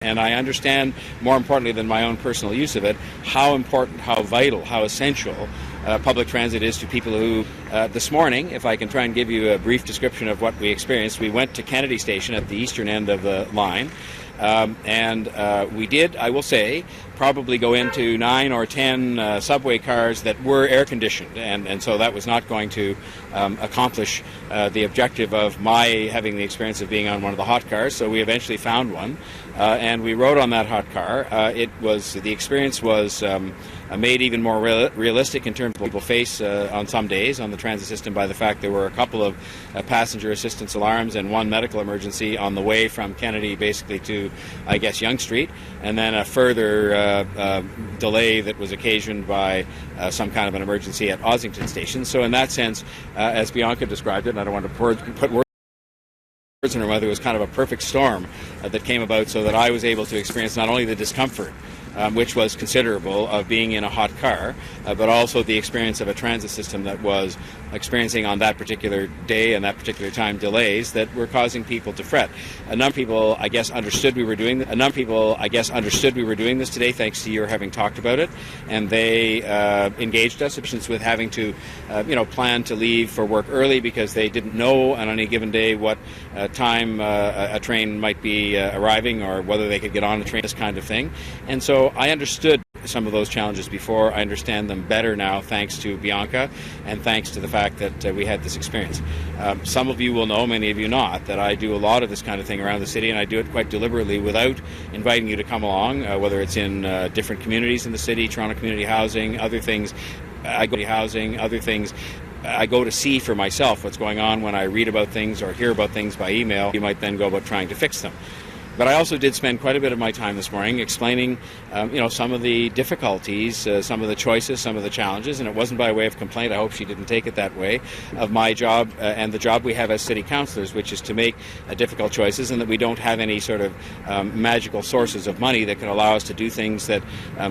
And I understand, more importantly than my own personal use of it, how important, how vital, how essential public transit is to people who, this morning, if I can try and give you a brief description of what we experienced, we went to Kennedy Station at the eastern end of the line. We did, I will say, probably go into 9 or 10 subway cars that were air-conditioned, and so that was not going to accomplish the objective of my having the experience of being on one of the hot cars, so we eventually found one, and we rode on that hot car. The experience was made even more realistic in terms of what people face on some days on the transit system by the fact there were a couple of passenger assistance alarms and one medical emergency on the way from Kennedy basically to, I guess, Yonge Street, and then a further delay that was occasioned by some kind of an emergency at Kipling Station. So in that sense, as Bianca described it, and I don't want to put words in her mouth, it was kind of a perfect storm that came about so that I was able to experience not only the discomfort which was considerable, of being in a hot car, but also the experience of a transit system that was experiencing on that particular day and that particular time delays that were causing people to fret. A number of people, I guess, understood we were doing this. Today, thanks to your having talked about it, and they engaged us with having to, plan to leave for work early because they didn't know on any given day what time a train might be arriving or whether they could get on a train, this kind of thing. And so I understood some of those challenges before. I understand them better now thanks to Bianca and thanks to the fact that we had this experience. Some of you will know, many of you not, that I do a lot of this kind of thing around the city, and I do it quite deliberately without inviting you to come along, whether it's in different communities in the city, Toronto Community Housing, other things. I go to see for myself what's going on when I read about things or hear about things by email. You might then go about trying to fix them. But I also did spend quite a bit of my time this morning explaining, some of the difficulties, some of the choices, some of the challenges, and it wasn't by way of complaint. I hope she didn't take it that way, of my job and the job we have as city councillors, which is to make difficult choices, and that we don't have any sort of magical sources of money that can allow us to do things that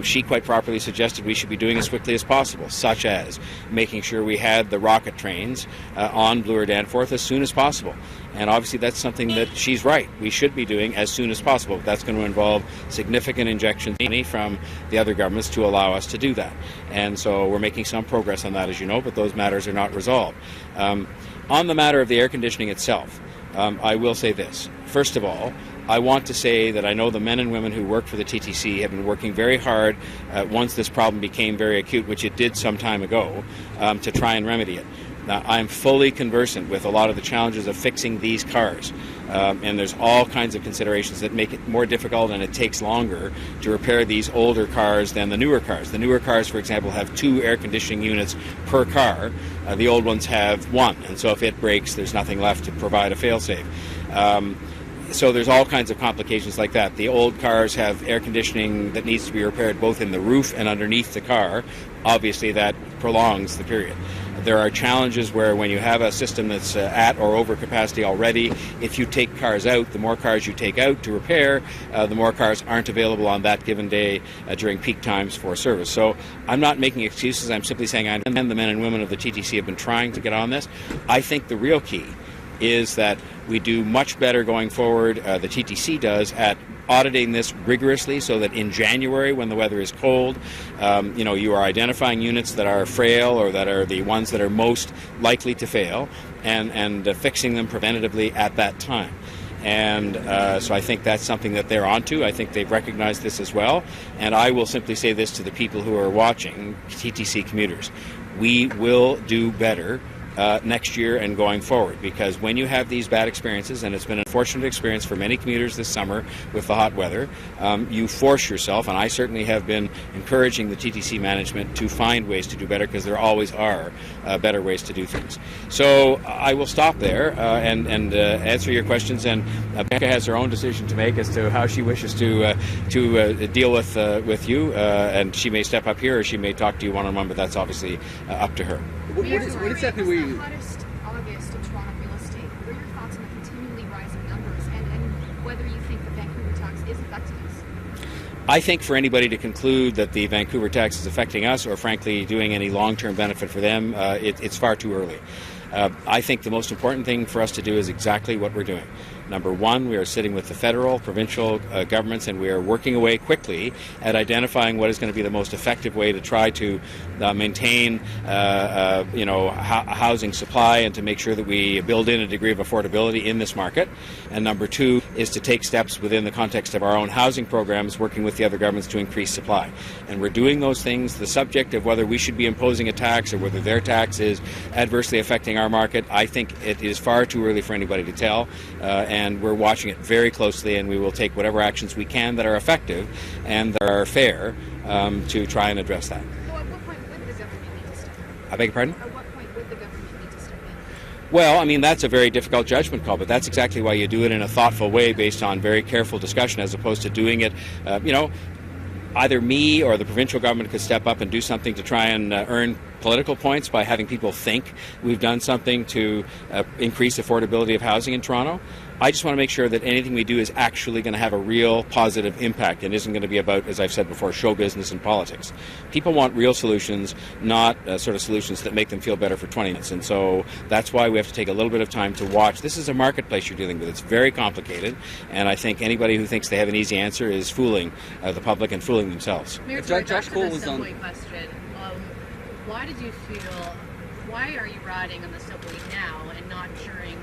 she quite properly suggested we should be doing as quickly as possible, such as making sure we had the rocket trains on Bloor Danforth as soon as possible. And obviously that's something that she's right. We should be doing as soon as possible. That's going to involve significant injections of money from the other governments to allow us to do that. And so we're making some progress on that, as you know, but those matters are not resolved. On the matter of the air conditioning itself, I will say this. First of all, I want to say that I know the men and women who work for the TTC have been working very hard once this problem became very acute, which it did some time ago, to try and remedy it. Now, I'm fully conversant with a lot of the challenges of fixing these cars, and there's all kinds of considerations that make it more difficult, and it takes longer to repair these older cars than the newer cars. The newer cars, for example, have 2 air conditioning units per car. The old ones have 1, and so if it breaks, there's nothing left to provide a fail-safe. So there's all kinds of complications like that. The old cars have air conditioning that needs to be repaired both in the roof and underneath the car. Obviously, that prolongs the period. There are challenges where when you have a system that's at or over capacity already, if you take cars out, the more cars you take out to repair, the more cars aren't available on that given day during peak times for service. So I'm not making excuses. I'm simply saying I understand the men and women of the TTC have been trying to get on this. I think the real key is that we do much better going forward, the TTC does, at auditing this rigorously so that in January, when the weather is cold, you are identifying units that are frail or that are the ones that are most likely to fail and fixing them preventatively at that time. And so I think that's something that they're onto. I think they've recognized this as well. And I will simply say this to the people who are watching, TTC commuters. We will do better next year and going forward, because when you have these bad experiences, and it's been an unfortunate experience for many commuters this summer with the hot weather, you force yourself, and I certainly have been encouraging the TTC management to find ways to do better, because there always are better ways to do things. So I will stop there and answer your questions, and Becca has her own decision to make as to how she wishes to deal with you, and she may step up here or she may talk to you one-on-one, but that's obviously up to her. What exactly were you... The hottest August in Toronto real estate. What are your thoughts on the continually rising numbers and whether you think the Vancouver tax is affecting us? I think for anybody to conclude that the Vancouver tax is affecting us or frankly doing any long-term benefit for them, it's far too early. I think the most important thing for us to do is exactly what we're doing. Number one, we are sitting with the federal, provincial governments, and we are working away quickly at identifying what is going to be the most effective way to try to maintain, housing supply and to make sure that we build in a degree of affordability in this market. And number two is to take steps within the context of our own housing programs, working with the other governments to increase supply. And we're doing those things. The subject of whether we should be imposing a tax or whether their tax is adversely affecting our market, I think it is far too early for anybody to tell. And we're watching it very closely, and we will take whatever actions we can that are effective and that are fair to try and address that. So at what point would the government need to step in? I beg your pardon? At what point would the government need to step in? Well, I mean, that's a very difficult judgment call, but that's exactly why you do it in a thoughtful way based on very careful discussion as opposed to doing it, either me or the provincial government could step up and do something to try and earn political points by having people think we've done something to increase affordability of housing in Toronto. I just want to make sure that anything we do is actually going to have a real positive impact and isn't going to be about, as I've said before, show business and politics. People want real solutions, not sort of solutions that make them feel better for 20 minutes. And so that's why we have to take a little bit of time to watch. This is a marketplace you're dealing with. It's very complicated, and I think anybody who thinks they have an easy answer is fooling the public and fooling themselves. Mayor Tory, back to the subway question. Why are you riding on the subway now and not during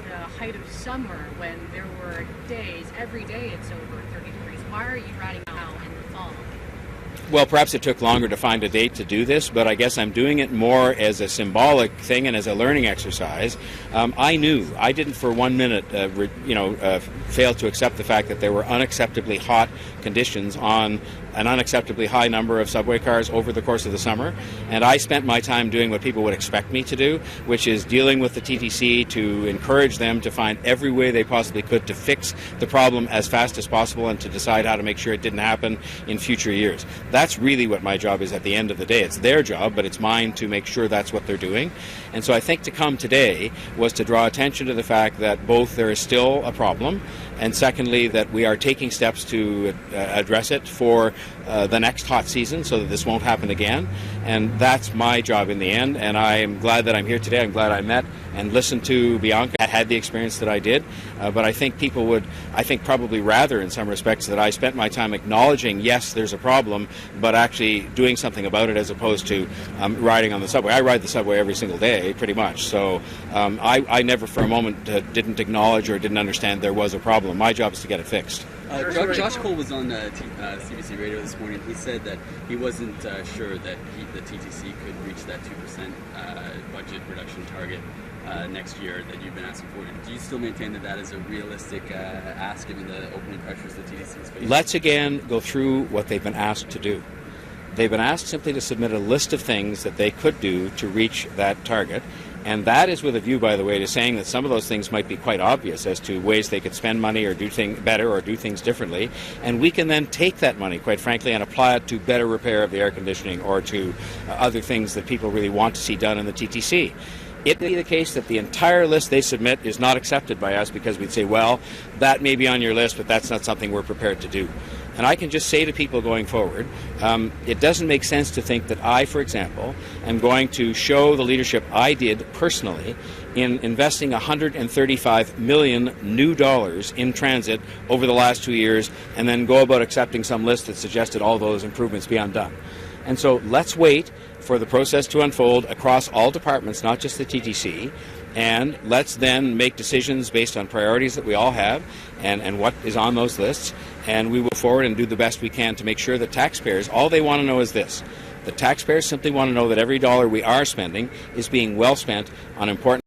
the height of summer when there were days, every day it's over 30 degrees? Why are you riding now in the fall? Well, perhaps it took longer to find a date to do this, but I guess I'm doing it more as a symbolic thing and as a learning exercise. I knew. I didn't for 1 minute, fail to accept the fact that there were unacceptably hot conditions on an unacceptably high number of subway cars over the course of the summer. And I spent my time doing what people would expect me to do, which is dealing with the TTC to encourage them to find every way they possibly could to fix the problem as fast as possible and to decide how to make sure it didn't happen in future years. That's really what my job is at the end of the day. It's their job, but it's mine to make sure that's what they're doing. And so I think to come today was to draw attention to the fact that both there is still a problem, and secondly, that we are taking steps to address it for the next hot season so that this won't happen again. And that's my job in the end. And I am glad that I'm here today. I'm glad I met and listened to Bianca. I had the experience that I did. But I think people would, probably rather in some respects that I spent my time acknowledging, yes, there's a problem, but actually doing something about it as opposed to riding on the subway. I ride the subway every single day, pretty much. So I never for a moment didn't acknowledge or didn't understand there was a problem. My job is to get it fixed. Josh Cole was on CBC Radio this morning. He said that he wasn't sure that the TTC could reach that 2% budget reduction target next year that you've been asking for. Do you still maintain that that is a realistic ask given the opening pressures the TTC is facing? Let's again go through what they've been asked to do. They've been asked simply to submit a list of things that they could do to reach that target. And that is with a view, by the way, to saying that some of those things might be quite obvious as to ways they could spend money or do things better or do things differently. And we can then take that money, quite frankly, and apply it to better repair of the air conditioning or to other things that people really want to see done in the TTC. It may be the case that the entire list they submit is not accepted by us because we'd say, well, that may be on your list, but that's not something we're prepared to do. And I can just say to people going forward, it doesn't make sense to think that I, for example, am going to show the leadership I did personally in investing $135 million new dollars in transit over the last 2 years and then go about accepting some list that suggested all those improvements be undone. And so let's wait for the process to unfold across all departments, not just the TTC, and let's then make decisions based on priorities that we all have and what is on those lists, and we will forward and do the best we can to make sure that taxpayers, all they want to know is this. The taxpayers simply want to know that every dollar we are spending is being well spent on important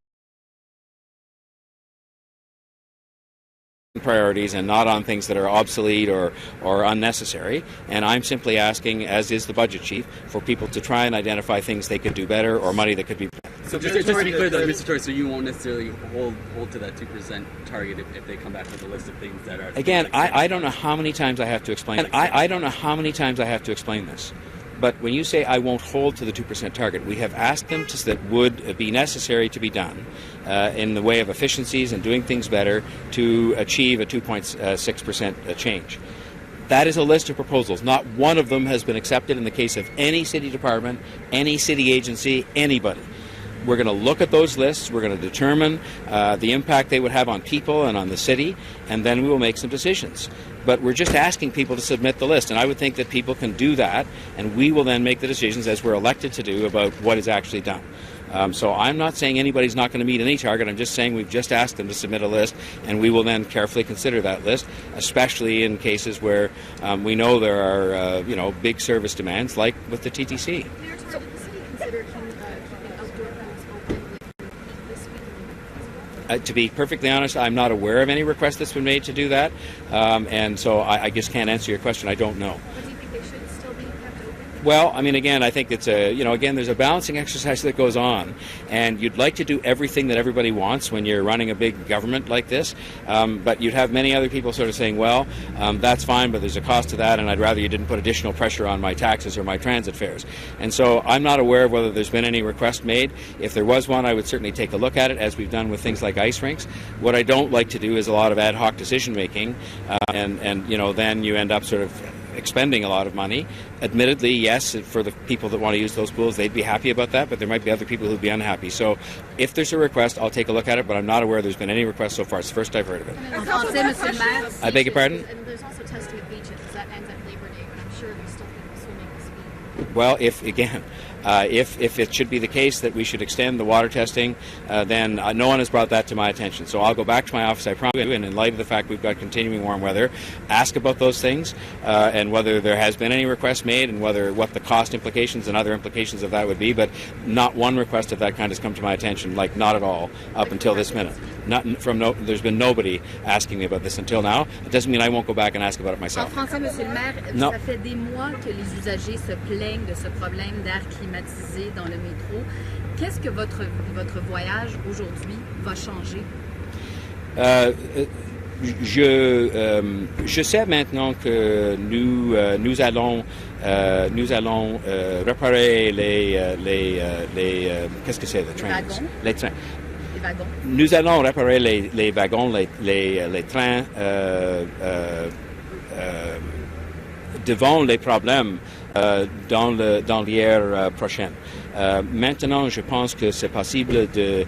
priorities and not on things that are obsolete or unnecessary. And I'm simply asking, as is the budget chief, for people to try and identify things they could do better or money that could be. So just to be clear, though, Mr. Tory, so you won't necessarily hold to that 2% target if they come back with a list of things that are. Again, I don't know how many times I have to explain it. I don't know how many times I have to explain this. But when you say I won't hold to the 2% target, we have asked them that would be necessary to be done in the way of efficiencies and doing things better to achieve a 2.6% change. That is a list of proposals. Not one of them has been accepted in the case of any city department, any city agency, anybody. We're going to look at those lists. We're going to determine the impact they would have on people and on the city, and then we will make some decisions. But we're just asking people to submit the list, and I would think that people can do that, and we will then make the decisions as we're elected to do about what is actually done. So I'm not saying anybody's not going to meet any target. I'm just saying we've just asked them to submit a list, and we will then carefully consider that list, especially in cases where we know there are big service demands, like with the TTC. Mayor Tory, did the city consider keeping outdoor pools open with heat this week? To be perfectly honest, I'm not aware of any request that's been made to do that, and so I just can't answer your question. I don't know. But do you think they should still be kept open? Well, I mean, again, I think it's there's a balancing exercise that goes on, and you'd like to do everything that everybody wants when you're running a big government like this, but you'd have many other people sort of saying, well, that's fine, but there's a cost to that, and I'd rather you didn't put additional pressure on my taxes or my transit fares. And so I'm not aware of whether there's been any request made. If there was one, I would certainly take a look at it, as we've done with things like ice rinks. What I don't like to do is a lot of ad hoc decision making, and then you end up sort of expending a lot of money. Admittedly, yes, for the people that want to use those pools, they'd be happy about that, but there might be other people who'd be unhappy. So if there's a request, I'll take a look at it, but I'm not aware there's been any request so far. It's the first I've heard of it. I beg your pardon? And there's also testing of beaches. That ends at Labor Day, but I'm sure there's still people swimming this week. Well, if it should be the case that we should extend the water testing, then no one has brought that to my attention. So I'll go back to my office, I promise you, and in light of the fact we've got continuing warm weather, ask about those things and whether there has been any request made and what the cost implications and other implications of that would be. But not one request of that kind has come to my attention, like not at all, up until this minute. There's been nobody asking me about this until now. It doesn't mean I won't go back and ask about it En myself. français, Monsieur le maire, Non. ça fait des mois que les usagers se plaignent de ce problème d'air climatisé dans le métro. Qu'est-ce que votre voyage aujourd'hui va changer? Je sais maintenant que nous allons réparer les qu'est-ce que c'est, Wagons. les trains. Les wagons. Nous allons réparer les wagons, les trains devant les problèmes dans l'hier prochaine. Maintenant, je pense que c'est possible de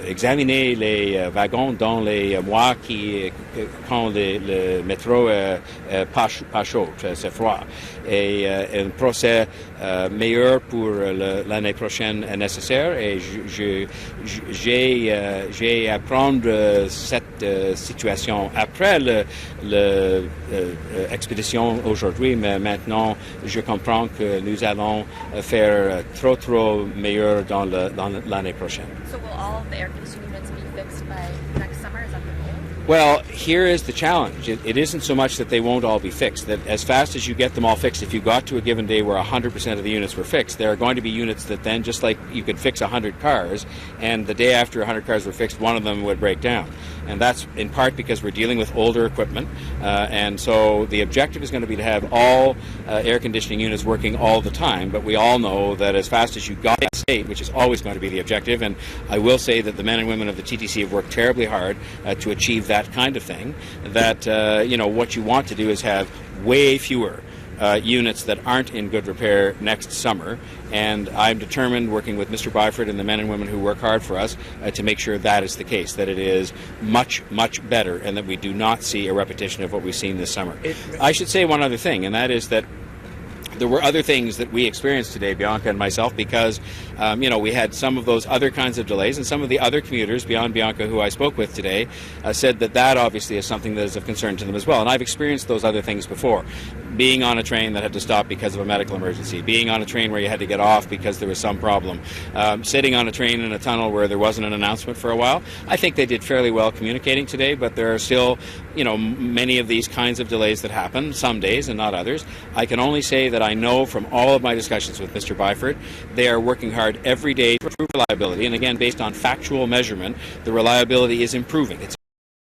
examiner les wagons dans les mois quand le métro est pas chaud, c'est froid. Et un procès meilleur pour l'année prochaine est nécessaire. Et j'ai à prendre cette situation après l'expédition aujourd'hui, mais maintenant je comprends que nous allons faire trop meilleur dans l'année prochaine. So will all of the air conditioning units be fixed by next summer? Is that the goal? Well, here is the challenge. It isn't so much that they won't all be fixed, that as fast as you get them all fixed, if you got to a given day where 100% of the units were fixed, there are going to be units that then, just like you could fix 100 cars, and the day after 100 cars were fixed, one of them would break down. And that's in part because we're dealing with older equipment, and so the objective is going to be to have all air conditioning units working all the time, but we all know that as fast as you got that state, which is always going to be the objective, and I will say that the men and women of the TTC have worked terribly hard to achieve that kind of thing, that what you want to do is have way fewer units that aren't in good repair next summer, and I'm determined, working with Mr. Byford and the men and women who work hard for us, to make sure that is the case, that it is much better, and that we do not see a repetition of what we've seen this summer. I should say one other thing, and that is that there were other things that we experienced today, Bianca and myself, because we had some of those other kinds of delays, and some of the other commuters beyond Bianca who I spoke with today said that obviously is something that is of concern to them as well. And I've experienced those other things before. Being on a train that had to stop because of a medical emergency, being on a train where you had to get off because there was some problem, sitting on a train in a tunnel where there wasn't an announcement for a while. I think they did fairly well communicating today, but there are still many of these kinds of delays that happen, some days and not others. I can only say that I know from all of my discussions with Mr. Byford, they are working hard every day to improve reliability, and again, based on factual measurement, the reliability is improving. It's